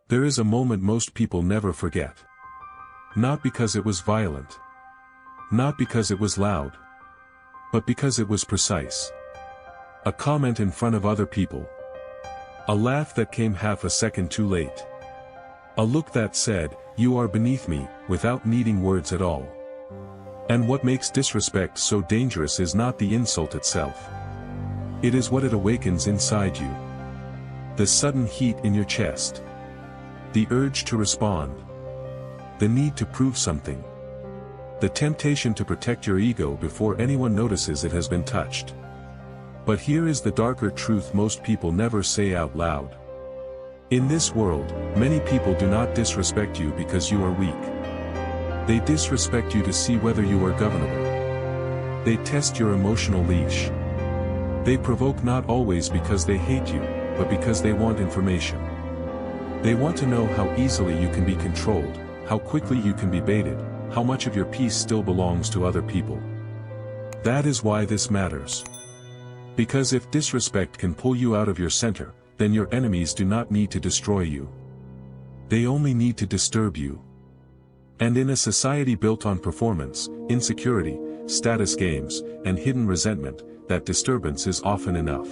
There is a moment most people never forget. Not because it was violent. Not because it was loud. But because it was precise. A comment in front of other people. A laugh that came half a second too late. A look that said, "You are beneath me," without needing words at all. And what makes disrespect so dangerous is not the insult itself. It is what it awakens inside you. The sudden heat in your chest. The urge to respond. The need to prove something. The temptation to protect your ego before anyone notices it has been touched. But here is the darker truth most people never say out loud. In this world, many people do not disrespect you because you are weak. They disrespect you to see whether you are governable. They test your emotional leash. They provoke not always because they hate you, but because they want information. They want to know how easily you can be controlled, how quickly you can be baited, how much of your peace still belongs to other people. That is why this matters. Because if disrespect can pull you out of your center, then your enemies do not need to destroy you. They only need to disturb you. And in a society built on performance, insecurity, status games, and hidden resentment, that disturbance is often enough.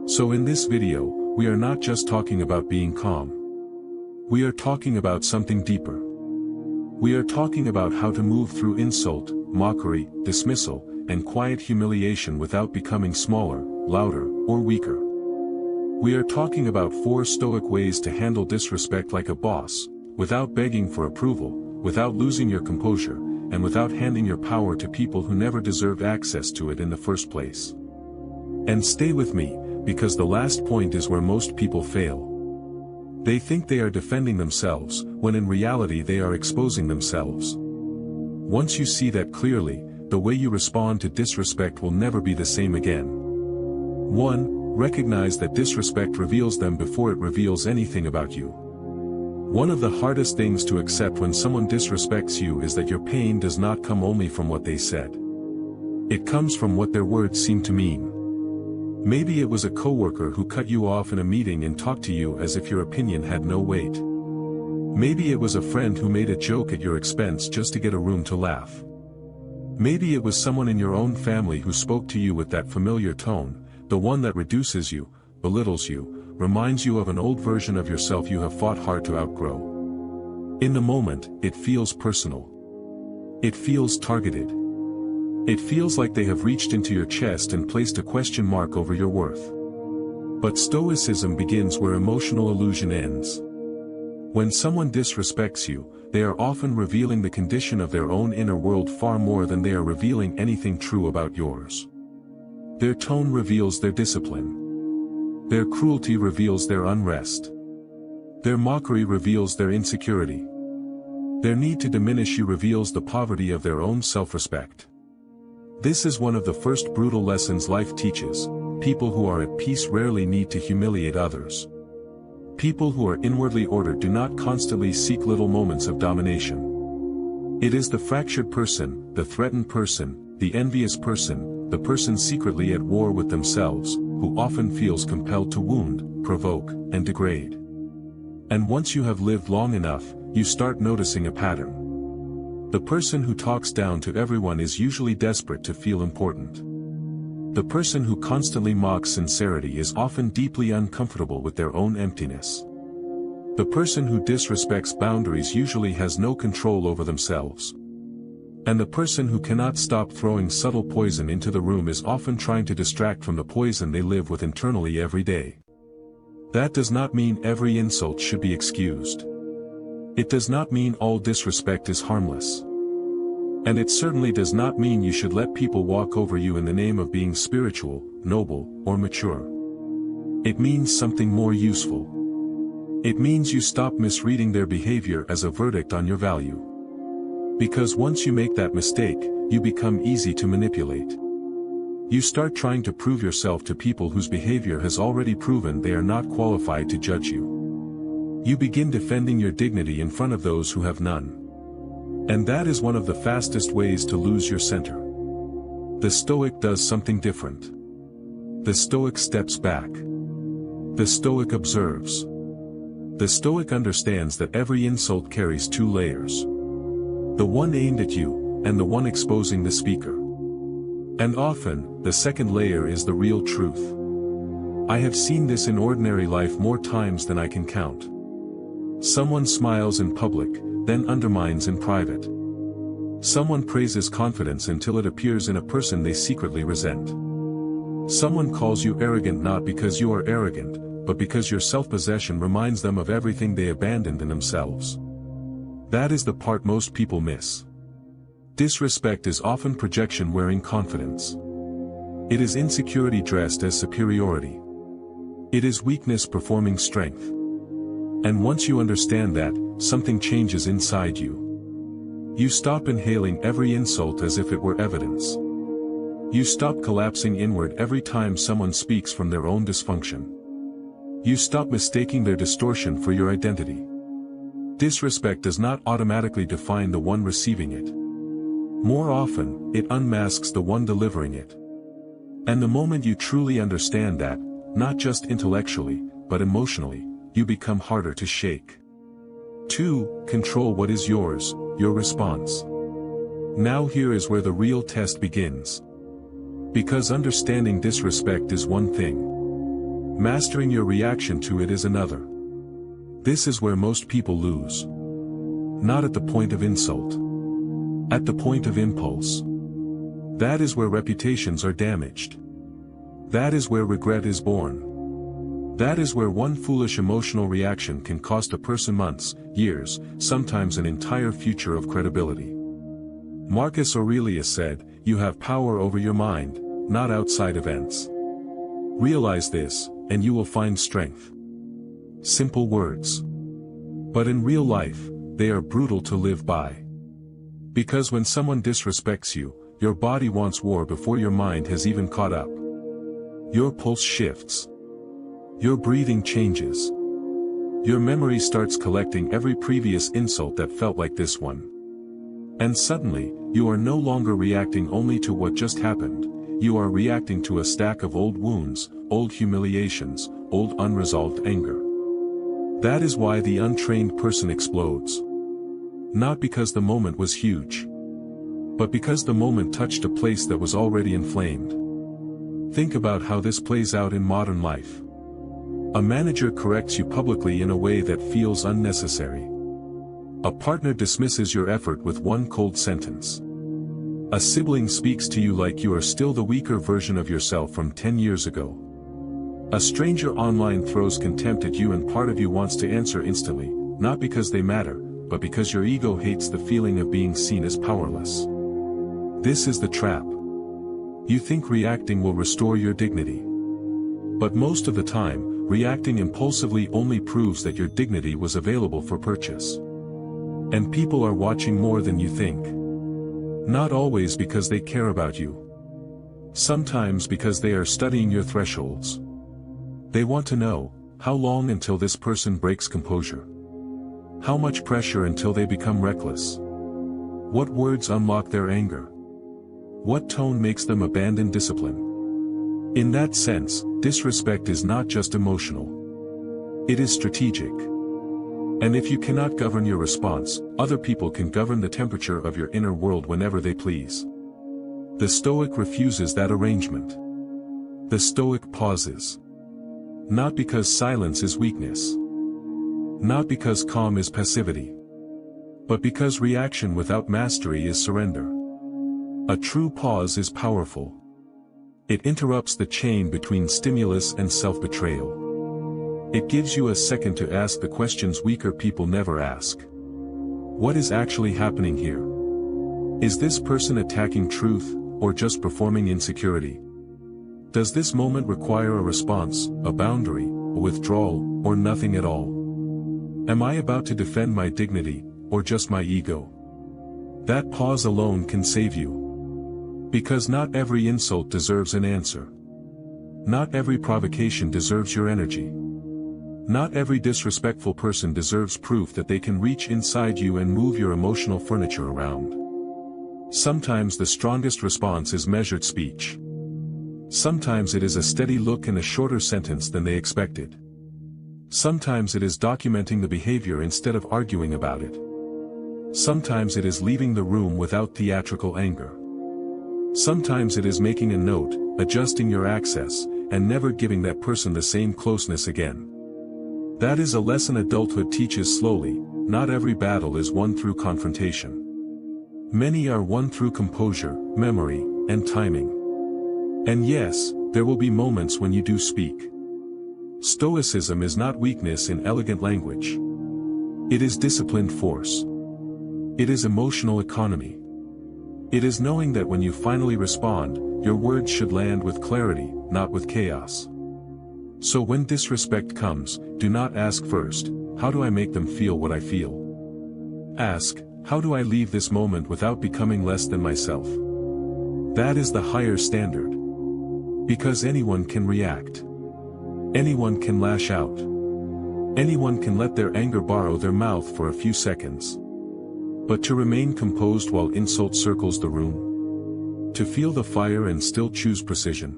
So in this video, we are not just talking about being calm. We are talking about something deeper. We are talking about how to move through insult, mockery, dismissal, and quiet humiliation without becoming smaller, louder, or weaker. We are talking about 4 stoic ways to handle disrespect like a boss, without begging for approval, without losing your composure, and without handing your power to people who never deserved access to it in the first place. And stay with me, because the last point is where most people fail. They think they are defending themselves, when in reality they are exposing themselves. Once you see that clearly, the way you respond to disrespect will never be the same again. 1. Recognize that disrespect reveals them before it reveals anything about you. One of the hardest things to accept when someone disrespects you is that your pain does not come only from what they said. It comes from what their words seem to mean. Maybe it was a coworker who cut you off in a meeting and talked to you as if your opinion had no weight. Maybe it was a friend who made a joke at your expense just to get a room to laugh. Maybe it was someone in your own family who spoke to you with that familiar tone, the one that reduces you, belittles you, reminds you of an old version of yourself you have fought hard to outgrow. In the moment, it feels personal. It feels targeted. It feels like they have reached into your chest and placed a question mark over your worth. But Stoicism begins where emotional illusion ends. When someone disrespects you, they are often revealing the condition of their own inner world far more than they are revealing anything true about yours. Their tone reveals their discipline. Their cruelty reveals their unrest. Their mockery reveals their insecurity. Their need to diminish you reveals the poverty of their own self-respect. This is one of the first brutal lessons life teaches. People who are at peace rarely need to humiliate others. People who are inwardly ordered do not constantly seek little moments of domination. It is the fractured person, the threatened person, the envious person, the person secretly at war with themselves, who often feels compelled to wound, provoke, and degrade. And once you have lived long enough, you start noticing a pattern. The person who talks down to everyone is usually desperate to feel important. The person who constantly mocks sincerity is often deeply uncomfortable with their own emptiness. The person who disrespects boundaries usually has no control over themselves. And the person who cannot stop throwing subtle poison into the room is often trying to distract from the poison they live with internally every day. That does not mean every insult should be excused. It does not mean all disrespect is harmless. And it certainly does not mean you should let people walk over you in the name of being spiritual, noble, or mature. It means something more useful. It means you stop misreading their behavior as a verdict on your value. Because once you make that mistake, you become easy to manipulate. You start trying to prove yourself to people whose behavior has already proven they are not qualified to judge you. You begin defending your dignity in front of those who have none. And that is one of the fastest ways to lose your center. The Stoic does something different. The Stoic steps back. The Stoic observes. The Stoic understands that every insult carries two layers. The one aimed at you, and the one exposing the speaker. And often, the second layer is the real truth. I have seen this in ordinary life more times than I can count. Someone smiles in public, then undermines in private. Someone praises confidence until it appears in a person they secretly resent. Someone calls you arrogant not because you are arrogant, but because your self-possession reminds them of everything they abandoned in themselves. That is the part most people miss. Disrespect is often projection wearing confidence. It is insecurity dressed as superiority. It is weakness performing strength. And once you understand that, something changes inside you. You stop inhaling every insult as if it were evidence. You stop collapsing inward every time someone speaks from their own dysfunction. You stop mistaking their distortion for your identity. Disrespect does not automatically define the one receiving it. More often, it unmasks the one delivering it. And the moment you truly understand that, not just intellectually, but emotionally, you become harder to shake. 2. Control what is yours, your response. Now here is where the real test begins. Because understanding disrespect is one thing. Mastering your reaction to it is another. This is where most people lose. Not at the point of insult. At the point of impulse. That is where reputations are damaged. That is where regret is born. That is where one foolish emotional reaction can cost a person months, years, sometimes an entire future of credibility. Marcus Aurelius said, "You have power over your mind, not outside events." Realize this, and you will find strength. Simple words. But in real life, they are brutal to live by. Because when someone disrespects you, your body wants war before your mind has even caught up. Your pulse shifts. Your breathing changes. Your memory starts collecting every previous insult that felt like this one. And suddenly, you are no longer reacting only to what just happened, you are reacting to a stack of old wounds, old humiliations, old unresolved anger. That is why the untrained person explodes. Not because the moment was huge. But because the moment touched a place that was already inflamed. Think about how this plays out in modern life. A manager corrects you publicly in a way that feels unnecessary. A partner dismisses your effort with one cold sentence. A sibling speaks to you like you are still the weaker version of yourself from 10 years ago. A stranger online throws contempt at you and part of you wants to answer instantly, not because they matter, but because your ego hates the feeling of being seen as powerless. This is the trap. You think reacting will restore your dignity. But most of the time, reacting impulsively only proves that your dignity was available for purchase. And people are watching more than you think. Not always because they care about you. Sometimes because they are studying your thresholds. They want to know, how long until this person breaks composure? How much pressure until they become reckless? What words unlock their anger? What tone makes them abandon discipline? In that sense, disrespect is not just emotional. It is strategic. And if you cannot govern your response, other people can govern the temperature of your inner world whenever they please. The Stoic refuses that arrangement. The Stoic pauses. Not because silence is weakness. Not because calm is passivity. But because reaction without mastery is surrender. A true pause is powerful. It interrupts the chain between stimulus and self-betrayal. It gives you a second to ask the questions weaker people never ask. What is actually happening here? Is this person attacking truth, or just performing insecurity? Does this moment require a response, a boundary, a withdrawal, or nothing at all? Am I about to defend my dignity, or just my ego? That pause alone can save you. Because not every insult deserves an answer. Not every provocation deserves your energy. Not every disrespectful person deserves proof that they can reach inside you and move your emotional furniture around. Sometimes the strongest response is measured speech. Sometimes it is a steady look and a shorter sentence than they expected. Sometimes it is documenting the behavior instead of arguing about it. Sometimes it is leaving the room without theatrical anger. Sometimes it is making a note, adjusting your access, and never giving that person the same closeness again. That is a lesson adulthood teaches slowly. Not every battle is won through confrontation. Many are won through composure, memory, and timing. And yes, there will be moments when you do speak. Stoicism is not weakness in elegant language. It is disciplined force. It is emotional economy. It is knowing that when you finally respond, your words should land with clarity, not with chaos. So when disrespect comes, do not ask first, how do I make them feel what I feel? Ask, how do I leave this moment without becoming less than myself? That is the higher standard. Because anyone can react. Anyone can lash out. Anyone can let their anger borrow their mouth for a few seconds. But to remain composed while insult circles the room. To feel the fire and still choose precision.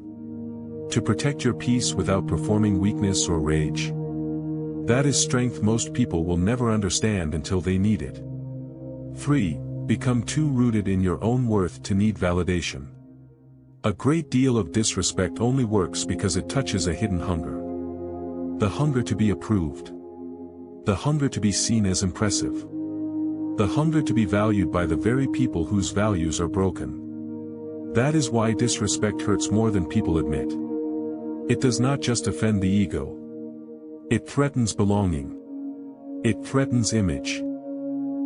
To protect your peace without performing weakness or rage. That is strength most people will never understand until they need it. 3. Become too rooted in your own worth to need validation. A great deal of disrespect only works because it touches a hidden hunger. The hunger to be approved. The hunger to be seen as impressive. The hunger to be valued by the very people whose values are broken. That is why disrespect hurts more than people admit. It does not just offend the ego. It threatens belonging. It threatens image.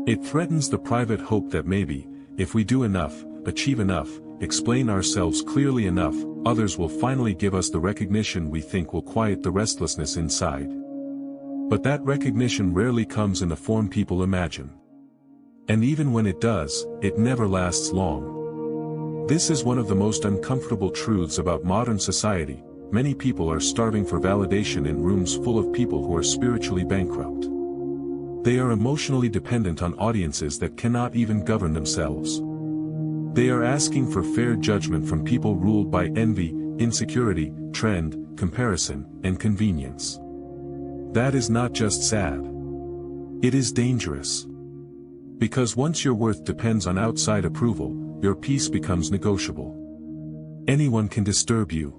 It threatens the private hope that maybe, if we do enough, achieve enough, explain ourselves clearly enough, others will finally give us the recognition we think will quiet the restlessness inside. But that recognition rarely comes in the form people imagine. And even when it does, it never lasts long. This is one of the most uncomfortable truths about modern society. Many people are starving for validation in rooms full of people who are spiritually bankrupt. They are emotionally dependent on audiences that cannot even govern themselves. They are asking for fair judgment from people ruled by envy, insecurity, trend, comparison, and convenience. That is not just sad. It is dangerous. Because once your worth depends on outside approval, your peace becomes negotiable. Anyone can disturb you.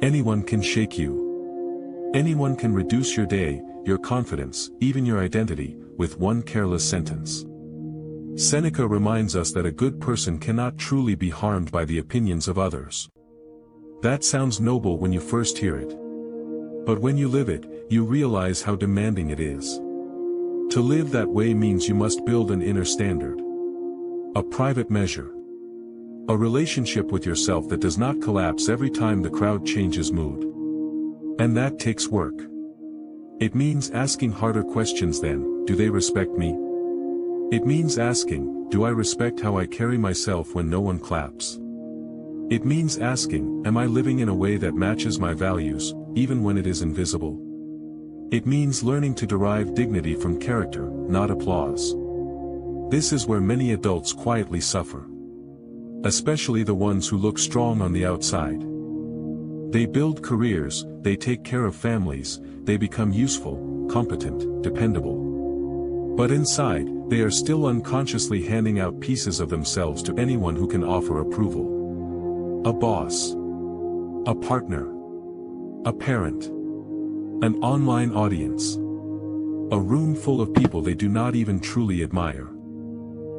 Anyone can shake you. Anyone can reduce your day, your confidence, even your identity, with one careless sentence. Seneca reminds us that a good person cannot truly be harmed by the opinions of others. That sounds noble when you first hear it. But when you live it, you realize how demanding it is. To live that way means you must build an inner standard. A private measure. A relationship with yourself that does not collapse every time the crowd changes mood. And that takes work. It means asking harder questions than, do they respect me? It means asking, do I respect how I carry myself when no one claps? It means asking, am I living in a way that matches my values, even when it is invisible? It means learning to derive dignity from character, not applause. This is where many adults quietly suffer. Especially the ones who look strong on the outside. They build careers, they take care of families, they become useful, competent, dependable. But inside, they are still unconsciously handing out pieces of themselves to anyone who can offer approval. A boss. A partner. A parent. An online audience. A room full of people they do not even truly admire.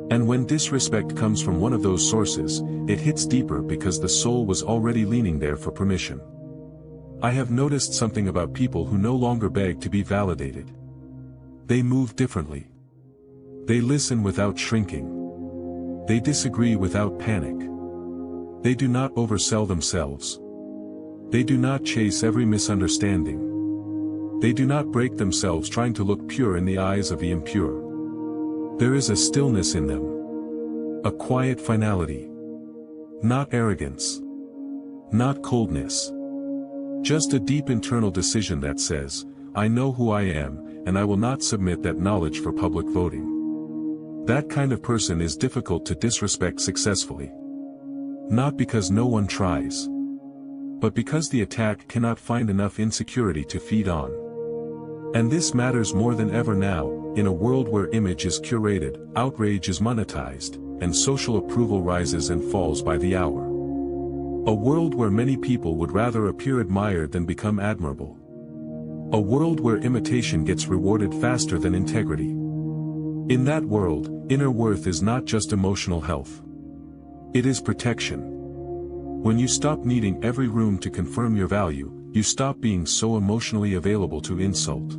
And when disrespect comes from one of those sources, it hits deeper because the soul was already leaning there for permission. I have noticed something about people who no longer beg to be validated. They move differently. They listen without shrinking. They disagree without panic. They do not oversell themselves. They do not chase every misunderstanding. They do not break themselves trying to look pure in the eyes of the impure. There is a stillness in them. A quiet finality. Not arrogance. Not coldness. Just a deep internal decision that says, I know who I am, and I will not submit that knowledge for public voting. That kind of person is difficult to disrespect successfully. Not because no one tries. But because the attack cannot find enough insecurity to feed on. And this matters more than ever now, in a world where image is curated, outrage is monetized, and social approval rises and falls by the hour. A world where many people would rather appear admired than become admirable. A world where imitation gets rewarded faster than integrity. In that world, inner worth is not just emotional health. It is protection. When you stop needing every room to confirm your value, you stop being so emotionally available to insult.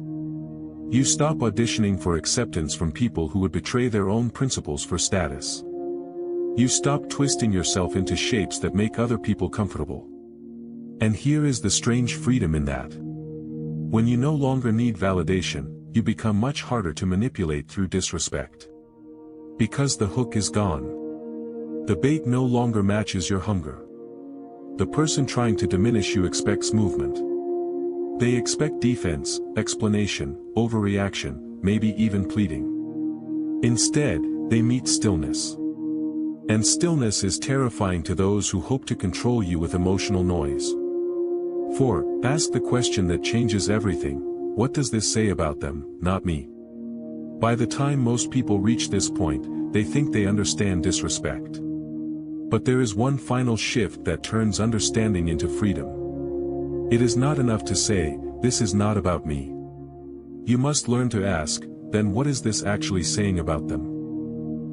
You stop auditioning for acceptance from people who would betray their own principles for status. You stop twisting yourself into shapes that make other people comfortable. And here is the strange freedom in that. When you no longer need validation, you become much harder to manipulate through disrespect. Because the hook is gone. The bait no longer matches your hunger. The person trying to diminish you expects movement. They expect defense, explanation, overreaction, maybe even pleading. Instead, they meet stillness. And stillness is terrifying to those who hope to control you with emotional noise. 4. Ask the question that changes everything: what does this say about them, not me? By the time most people reach this point, they think they understand disrespect. But there is one final shift that turns understanding into freedom. It is not enough to say, "This is not about me." You must learn to ask, "Then what is this actually saying about them?"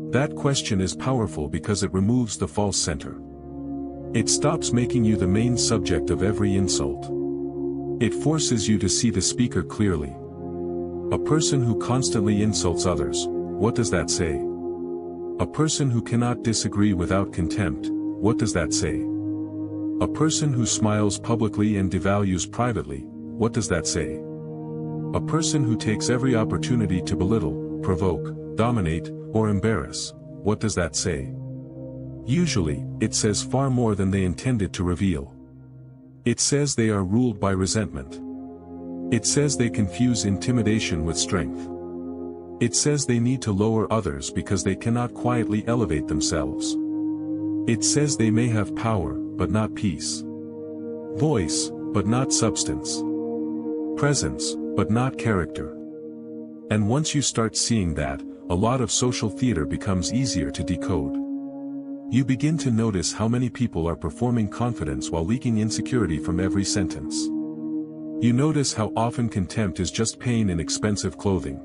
That question is powerful because it removes the false center. It stops making you the main subject of every insult. It forces you to see the speaker clearly. A person who constantly insults others, what does that say? A person who cannot disagree without contempt, what does that say? A person who smiles publicly and devalues privately, what does that say? A person who takes every opportunity to belittle, provoke, dominate, or embarrass, what does that say? Usually, it says far more than they intended to reveal. It says they are ruled by resentment. It says they confuse intimidation with strength. It says they need to lower others because they cannot quietly elevate themselves. It says they may have power, but not peace. Voice, but not substance. Presence, but not character. And once you start seeing that, a lot of social theater becomes easier to decode. You begin to notice how many people are performing confidence while leaking insecurity from every sentence. You notice how often contempt is just pain in expensive clothing.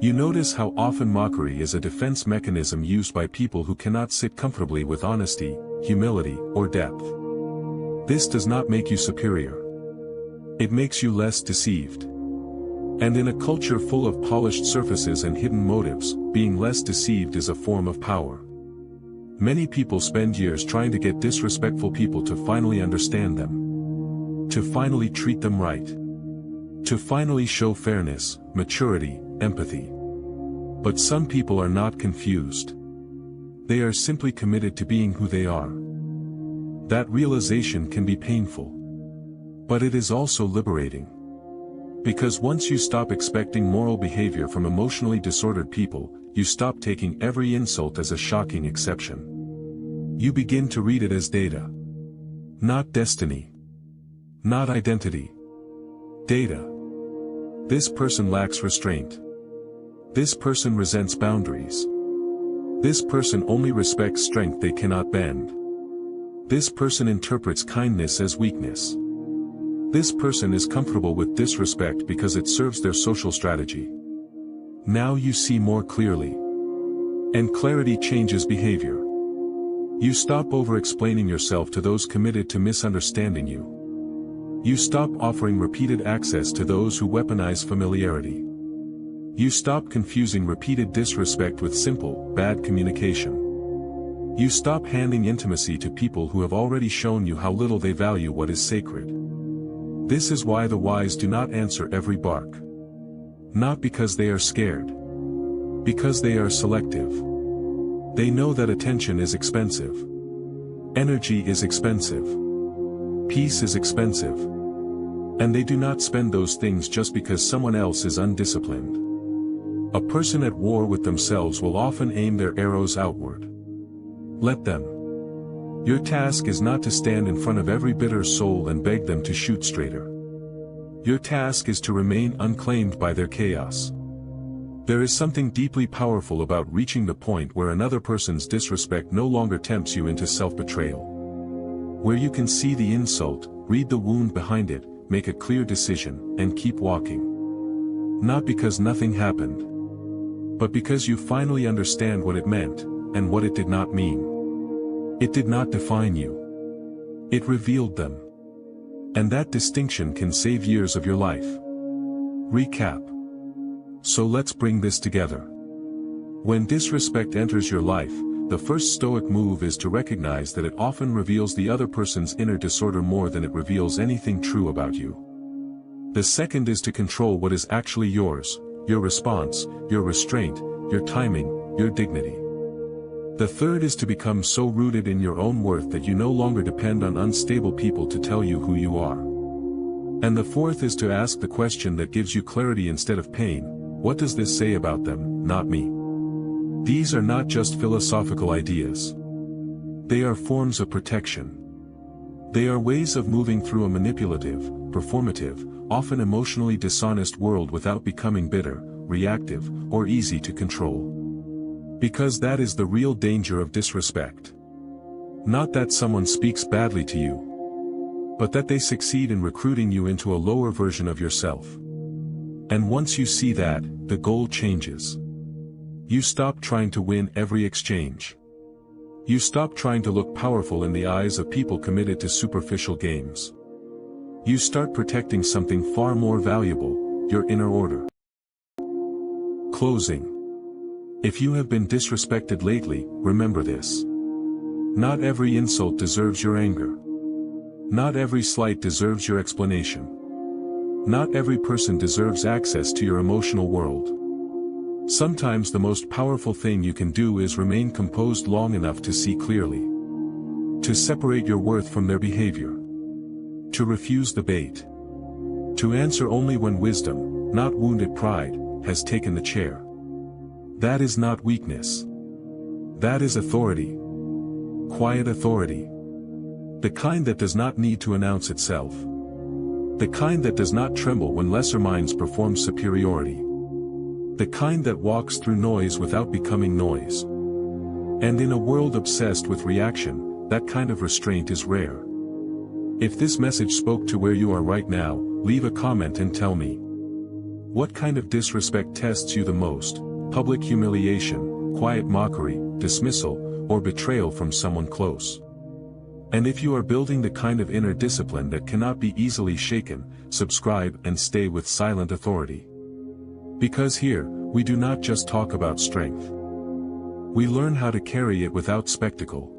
You notice how often mockery is a defense mechanism used by people who cannot sit comfortably with honesty, humility, or depth. This does not make you superior. It makes you less deceived. And in a culture full of polished surfaces and hidden motives, being less deceived is a form of power. Many people spend years trying to get disrespectful people to finally understand them. To finally treat them right. To finally show fairness, maturity, empathy. But some people are not confused. They are simply committed to being who they are. That realization can be painful. But it is also liberating. Because once you stop expecting moral behavior from emotionally disordered people, you stop taking every insult as a shocking exception. You begin to read it as data. Not destiny. Not identity. Data. This person lacks restraint. This person resents boundaries. This person only respects strength they cannot bend. This person interprets kindness as weakness. This person is comfortable with disrespect because it serves their social strategy. Now you see more clearly. And clarity changes behavior. You stop over-explaining yourself to those committed to misunderstanding you. You stop offering repeated access to those who weaponize familiarity. You stop confusing repeated disrespect with simple, bad communication. You stop handing intimacy to people who have already shown you how little they value what is sacred. This is why the wise do not answer every bark. Not because they are scared. Because they are selective. They know that attention is expensive. Energy is expensive. Peace is expensive. And they do not spend those things just because someone else is undisciplined. A person at war with themselves will often aim their arrows outward. Let them. Your task is not to stand in front of every bitter soul and beg them to shoot straighter. Your task is to remain unclaimed by their chaos. There is something deeply powerful about reaching the point where another person's disrespect no longer tempts you into self-betrayal. Where you can see the insult, read the wound behind it, make a clear decision, and keep walking. Not because nothing happened, but because you finally understand what it meant, and what it did not mean. It did not define you. It revealed them. And that distinction can save years of your life. Recap. So let's bring this together. When disrespect enters your life, the first Stoic move is to recognize that it often reveals the other person's inner disorder more than it reveals anything true about you. The second is to control what is actually yours, your response, your restraint, your timing, your dignity. The third is to become so rooted in your own worth that you no longer depend on unstable people to tell you who you are. And the fourth is to ask the question that gives you clarity instead of pain: what does this say about them, not me? These are not just philosophical ideas. They are forms of protection. They are ways of moving through a manipulative, performative, often emotionally dishonest world without becoming bitter, reactive, or easy to control. Because that is the real danger of disrespect. Not that someone speaks badly to you, but that they succeed in recruiting you into a lower version of yourself. And once you see that, the goal changes. You stop trying to win every exchange. You stop trying to look powerful in the eyes of people committed to superficial games. You start protecting something far more valuable, your inner order. Closing. If you have been disrespected lately, remember this. Not every insult deserves your anger. Not every slight deserves your explanation. Not every person deserves access to your emotional world. Sometimes the most powerful thing you can do is remain composed long enough to see clearly. To separate your worth from their behavior. To refuse the bait. To answer only when wisdom, not wounded pride, has taken the chair. That is not weakness. That is authority. Quiet authority. The kind that does not need to announce itself. The kind that does not tremble when lesser minds perform superiority. The kind that walks through noise without becoming noise. And in a world obsessed with reaction, that kind of restraint is rare. If this message spoke to where you are right now, leave a comment and tell me. What kind of disrespect tests you the most? Public humiliation, quiet mockery, dismissal, or betrayal from someone close? And if you are building the kind of inner discipline that cannot be easily shaken, subscribe and stay with silent authority. Because here, we do not just talk about strength. We learn how to carry it without spectacle.